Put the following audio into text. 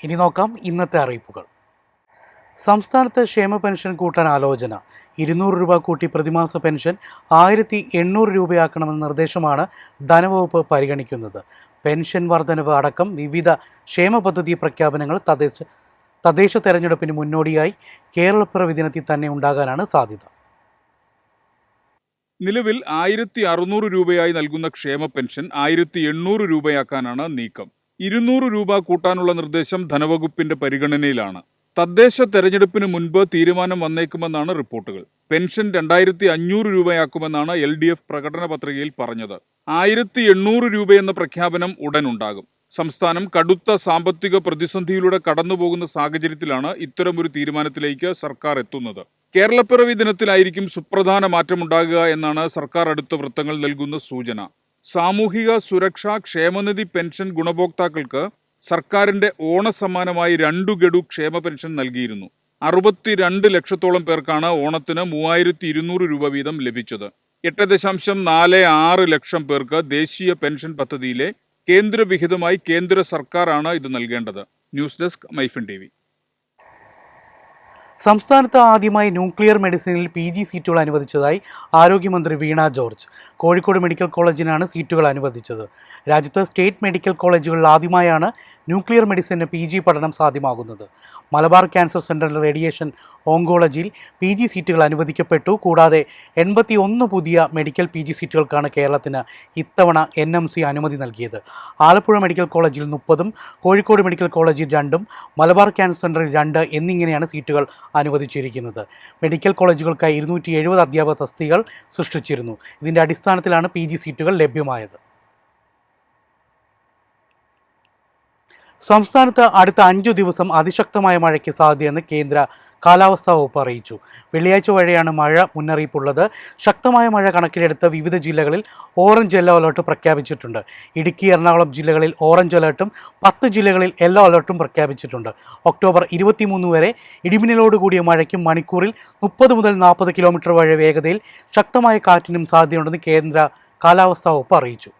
ഇനി നോക്കാം ഇന്നത്തെ അറിയിപ്പുകൾ. സംസ്ഥാനത്ത് ക്ഷേമ പെൻഷൻ കൂട്ടാൻ ആലോചന. 200 രൂപ കൂട്ടി പ്രതിമാസ പെൻഷൻ 1800 രൂപയാക്കണമെന്ന നിർദ്ദേശമാണ് ധനവകുപ്പ് പരിഗണിക്കുന്നത്. പെൻഷൻ വർധനവ് അടക്കം വിവിധ ക്ഷേമ പദ്ധതി പ്രഖ്യാപനങ്ങൾ തദ്ദേശ തെരഞ്ഞെടുപ്പിന് മുന്നോടിയായി കേരളപ്പിറവി ദിനത്തിൽ തന്നെ ഉണ്ടാകാനാണ് സാധ്യത. നിലവിൽ 1600 രൂപയായി നൽകുന്ന ക്ഷേമ പെൻഷൻ 1800 രൂപയാക്കാനാണ് നീക്കം. 200 രൂപ കൂട്ടാനുള്ള നിർദ്ദേശം ധനവകുപ്പിന്റെ പരിഗണനയിലാണ്. തദ്ദേശ തെരഞ്ഞെടുപ്പിന് മുൻപ് തീരുമാനം വന്നേക്കുമെന്നാണ് റിപ്പോർട്ടുകൾ. പെൻഷൻ 2500 രൂപയാക്കുമെന്നാണ് LDF പ്രകടന പത്രികയിൽ പറഞ്ഞത്. 1800 രൂപയെന്ന പ്രഖ്യാപനം ഉടനുണ്ടാകും. സംസ്ഥാനം കടുത്ത സാമ്പത്തിക പ്രതിസന്ധിയിലൂടെ കടന്നുപോകുന്ന സാഹചര്യത്തിലാണ് ഇത്തരമൊരു തീരുമാനത്തിലേക്ക് സർക്കാർ എത്തുന്നത്. കേരളപ്പിറവി ദിനത്തിലായിരിക്കും സുപ്രധാന മാറ്റമുണ്ടാകുക എന്നാണ് സർക്കാർ അടുത്ത വൃത്തങ്ങൾ നൽകുന്ന സൂചന. സാമൂഹിക സുരക്ഷാ ക്ഷേമനിധി പെൻഷൻ ഗുണഭോക്താക്കൾക്ക് സർക്കാരിന്റെ ഓണസമ്മാനമായി 2 ഗഡു ക്ഷേമ പെൻഷൻ നൽകിയിരുന്നു. 62 ലക്ഷത്തോളം പേർക്കാണ് ഓണത്തിന് 3200 രൂപ വീതം ലഭിച്ചത്. 8.46 ലക്ഷം പേർക്ക് ദേശീയ പെൻഷൻ പദ്ധതിയിലെ കേന്ദ്രവിഹിതമായി കേന്ദ്ര സർക്കാരാണ് ഇത് നൽകേണ്ടത്. News desk MyFin TV. സംസ്ഥാനത്ത് ആദ്യമായി ന്യൂക്ലിയർ മെഡിസിനിൽ PG സീറ്റുകൾ അനുവദിച്ചതായി ആരോഗ്യമന്ത്രി വീണ ജോർജ്. കോഴിക്കോട് മെഡിക്കൽ കോളേജിനാണ് സീറ്റുകൾ അനുവദിച്ചത്. രാജ്യത്ത് സ്റ്റേറ്റ് മെഡിക്കൽ കോളേജുകളിൽ ആദ്യമായാണ് ന്യൂക്ലിയർ മെഡിസിന് PG പഠനം സാധ്യമാകുന്നത്. മലബാർ ക്യാൻസർ സെൻ്ററിൽ റേഡിയേഷൻ ഓങ്കോളജിയിൽ PG സീറ്റുകൾ അനുവദിക്കപ്പെട്ടു. കൂടാതെ 81 പുതിയ മെഡിക്കൽ PG സീറ്റുകൾക്കാണ് കേരളത്തിന് ഇത്തവണ NMC അനുമതി നൽകിയത്. ആലപ്പുഴ മെഡിക്കൽ കോളേജിൽ 30, കോഴിക്കോട് മെഡിക്കൽ കോളേജിൽ 2, മലബാർ ക്യാൻസർ സെൻ്ററിൽ 2 എന്നിങ്ങനെയാണ് സീറ്റുകൾ അനുവദിച്ചിരിക്കുന്നത്. മെഡിക്കൽ കോളേജുകൾക്കായി 270 അധ്യാപക തസ്തികകൾ സൃഷ്ടിച്ചിരുന്നു. ഇതിൻ്റെ അടിസ്ഥാനത്തിലാണ് PG സീറ്റുകൾ ലഭ്യമായത്. സംസ്ഥാനത്ത് അടുത്ത 5 ദിവസം അതിശക്തമായ മഴയ്ക്ക് സാധ്യതയെന്ന് കേന്ദ്ര കാലാവസ്ഥാ വകുപ്പ് അറിയിച്ചു. വെള്ളിയാഴ്ച വരെയാണ് മഴ മുന്നറിയിപ്പുള്ളത്. ശക്തമായ മഴ കണക്കിലെടുത്ത് വിവിധ ജില്ലകളിൽ ഓറഞ്ച് യെല്ലോ അലർട്ട് പ്രഖ്യാപിച്ചിട്ടുണ്ട്. ഇടുക്കി, എറണാകുളം ജില്ലകളിൽ ഓറഞ്ച് അലർട്ടും 10 ജില്ലകളിൽ യെല്ലോ അലർട്ടും പ്രഖ്യാപിച്ചിട്ടുണ്ട്. ഒക്ടോബർ 23 വരെ ഇടിമിന്നലോടുകൂടിയ മഴയ്ക്കും മണിക്കൂറിൽ 30 മുതൽ 40 കിലോമീറ്റർ വരെ വേഗതയിൽ ശക്തമായ കാറ്റിനും സാധ്യതയുണ്ടെന്ന് കേന്ദ്ര കാലാവസ്ഥാ വകുപ്പ് അറിയിച്ചു.